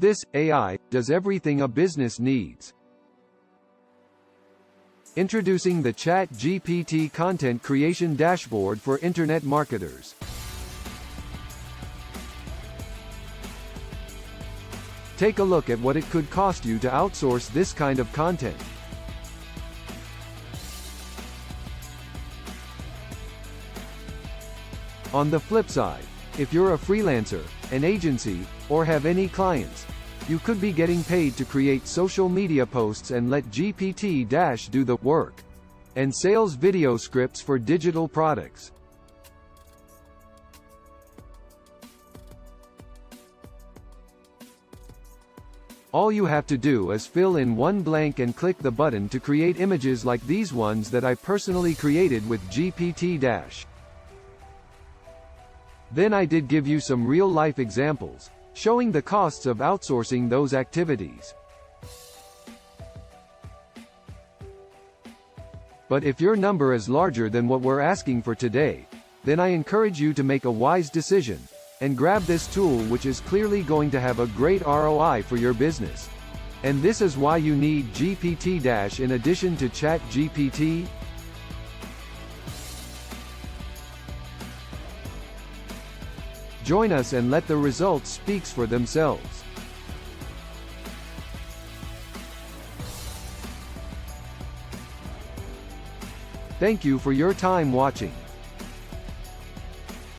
This AI does everything a business needs. Introducing the ChatGPT Content Creation Dashboard for Internet Marketers. Take a look at what it could cost you to outsource this kind of content. On the flip side, if you're a freelancer, an agency, or have any clients, you could be getting paid to create social media posts and let GPTDash do the work. And sales video scripts for digital products. All you have to do is fill in one blank and click the button to create images like these ones that I personally created with GPTDash. Then I did give you some real-life examples, showing the costs of outsourcing those activities. But if your number is larger than what we're asking for today, then I encourage you to make a wise decision, and grab this tool, which is clearly going to have a great ROI for your business. And this is why you need GPTDash in addition to ChatGPT. Join us and let the results speak for themselves. Thank you for your time watching.